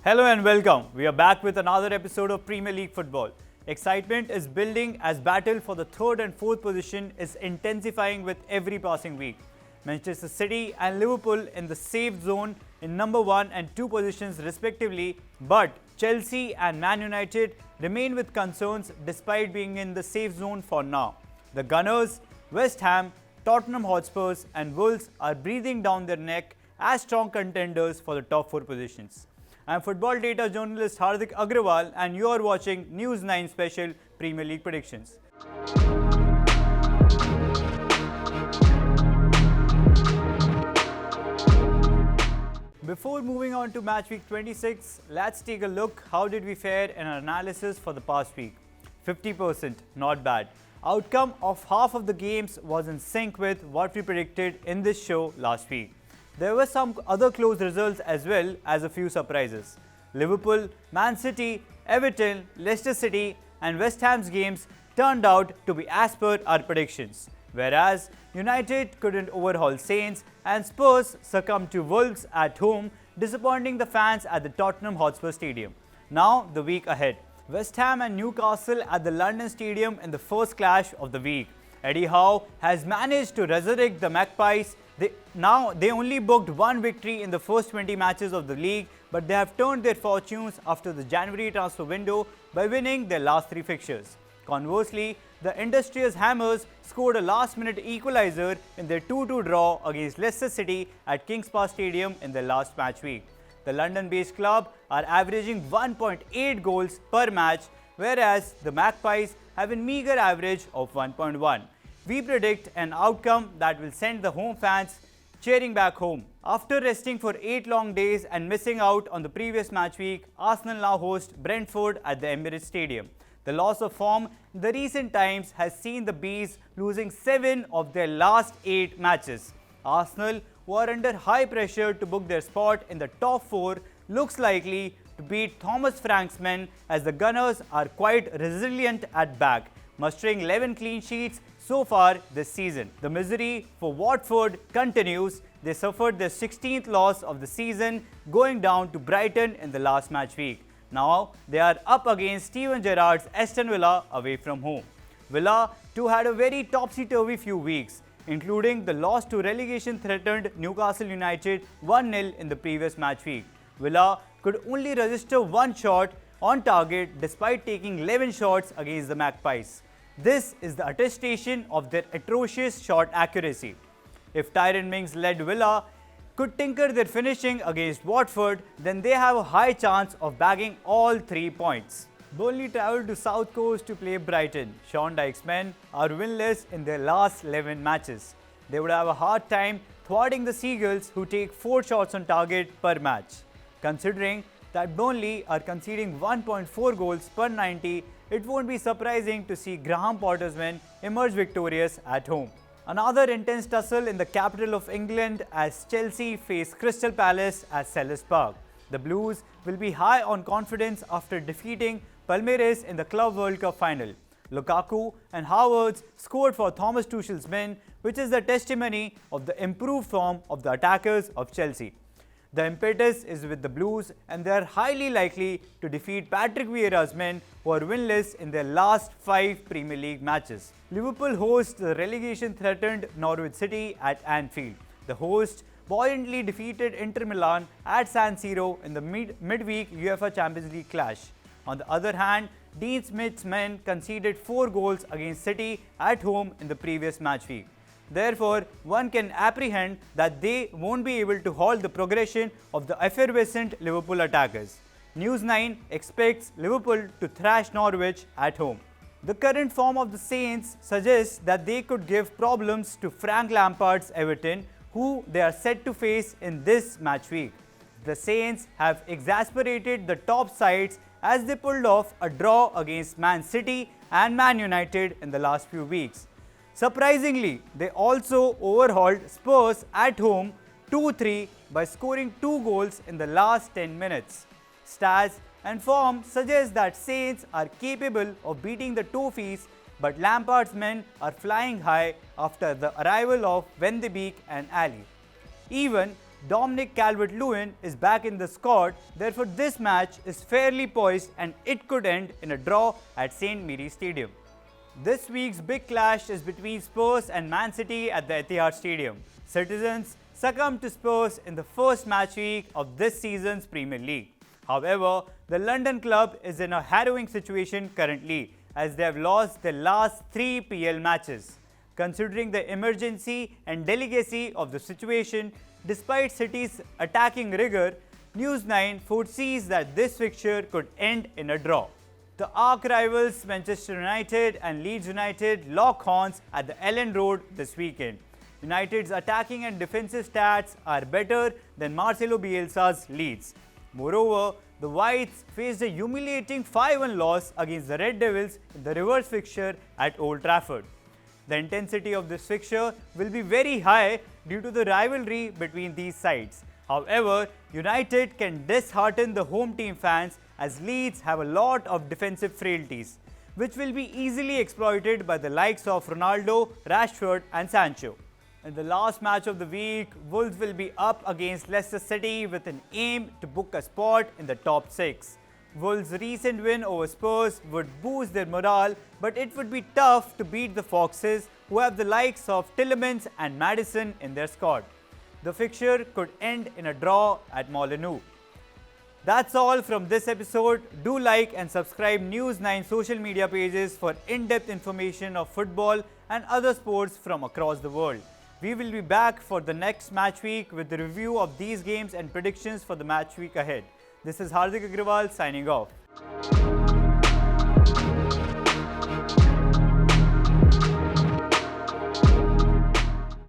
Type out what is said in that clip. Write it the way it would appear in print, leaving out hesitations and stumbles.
Hello and welcome. We are back with another episode of Premier League football. Excitement is building as battle for the third and fourth position is intensifying with every passing week. Manchester City and Liverpool in the safe zone in number 1 and 2 positions respectively, but Chelsea and Man United remain with concerns despite being in the safe zone for now. The Gunners, West Ham, Tottenham Hotspurs and Wolves are breathing down their neck as strong contenders for the top 4 positions. I am football data journalist Hardik Agrawal and you are watching News 9 Special Premier League Predictions. Before moving on to Matchweek 26, let's take a look how did we fare in our analysis for the past week. 50%, not bad. Outcome of half of the games was in sync with what we predicted in this show last week. There were some other close results as well as a few surprises. Liverpool, Man City, Everton, Leicester City and West Ham's games turned out to be as per our predictions, whereas United couldn't overhaul Saints and Spurs succumbed to Wolves at home, disappointing the fans at the Tottenham Hotspur Stadium. Now the week ahead. West Ham and Newcastle at the London Stadium in the first clash of the week. Eddie Howe has managed to resurrect the Magpies. They only booked one victory in the first 20 matches of the league, but they have turned their fortunes after the January transfer window by winning their last 3 fixtures. Conversely, the industrious Hammers scored a last-minute equaliser in their 2-2 draw against Leicester City at Kings Park Stadium in their last match week. The London-based club are averaging 1.8 goals per match, whereas the Magpies have a meagre average of 1.1. We predict an outcome that will send the home fans cheering back home. After resting for 8 long days and missing out on the previous match week, Arsenal now host Brentford at the Emirates Stadium. The loss of form in the recent times has seen the Bees losing 7 of their last 8 matches. Arsenal, who are under high pressure to book their spot in the top 4, looks likely to beat Thomas Frank's men as the Gunners are quite resilient at back, mustering 11 clean sheets so far this season. The misery for Watford continues. They suffered their 16th loss of the season, going down to Brighton in the last match week. Now they are up against Steven Gerrard's Aston Villa away from home. Villa too had a very topsy-turvy few weeks, including the loss to relegation-threatened Newcastle United 1-0 in the previous match week. Villa could only register 1 shot on target despite taking 11 shots against the Magpies. This is the attestation of their atrocious shot accuracy. If Tyrone Mings-led Villa could tinker their finishing against Watford, then they have a high chance of bagging all 3 points. Burnley travelled to South Coast to play Brighton. Sean Dyche's men are winless in their last 11 matches. They would have a hard time thwarting the Seagulls, who take 4 shots on target per match. Considering that Burnley are conceding 1.4 goals per 90, it won't be surprising to see Graham Potter's men emerge victorious at home. Another intense tussle in the capital of England as Chelsea face Crystal Palace at Selhurst Park. The Blues will be high on confidence after defeating Palmeiras in the Club World Cup final. Lukaku and Havertz scored for Thomas Tuchel's men, which is the testimony of the improved form of the attackers of Chelsea. The impetus is with the Blues and they are highly likely to defeat Patrick Vieira's men, who are winless in their last 5 Premier League matches. Liverpool hosts the relegation-threatened Norwich City at Anfield. The hosts buoyantly defeated Inter Milan at San Siro in the midweek UEFA Champions League clash. On the other hand, Dean Smith's men conceded 4 goals against City at home in the previous match week. Therefore, one can apprehend that they won't be able to halt the progression of the effervescent Liverpool attackers. News 9 expects Liverpool to thrash Norwich at home. The current form of the Saints suggests that they could give problems to Frank Lampard's Everton, who they are set to face in this match week. The Saints have exasperated the top sides as they pulled off a draw against Man City and Man United in the last few weeks. Surprisingly, they also overhauled Spurs at home 2-3 by scoring 2 goals in the last 10 minutes. Stats and form suggest that Saints are capable of beating the Toffees, but Lampard's men are flying high after the arrival of Van de Beek and Ali. Even Dominic Calvert-Lewin is back in the squad, therefore this match is fairly poised and it could end in a draw at St. Mary's Stadium. This week's big clash is between Spurs and Man City at the Etihad Stadium. Citizens succumbed to Spurs in the first match week of this season's Premier League. However, the London club is in a harrowing situation currently as they have lost their last 3 PL matches. Considering the emergency and delicacy of the situation, despite City's attacking rigour, News 9 foresees that this fixture could end in a draw. The arch-rivals Manchester United and Leeds United lock horns at the Elland Road this weekend. United's attacking and defensive stats are better than Marcelo Bielsa's Leeds. Moreover, the Whites faced a humiliating 5-1 loss against the Red Devils in the reverse fixture at Old Trafford. The intensity of this fixture will be very high due to the rivalry between these sides. However, United can dishearten the home team fans as Leeds have a lot of defensive frailties, which will be easily exploited by the likes of Ronaldo, Rashford and Sancho. In the last match of the week, Wolves will be up against Leicester City with an aim to book a spot in the top 6. Wolves' recent win over Spurs would boost their morale, but it would be tough to beat the Foxes, who have the likes of Tielemans and Maddison in their squad. The fixture could end in a draw at Molineux. That's all from this episode. Do like and subscribe News 9 social media pages for in-depth information of football and other sports from across the world. We will be back for the next match week with the review of these games and predictions for the match week ahead. This is Hardik Agrawal signing off.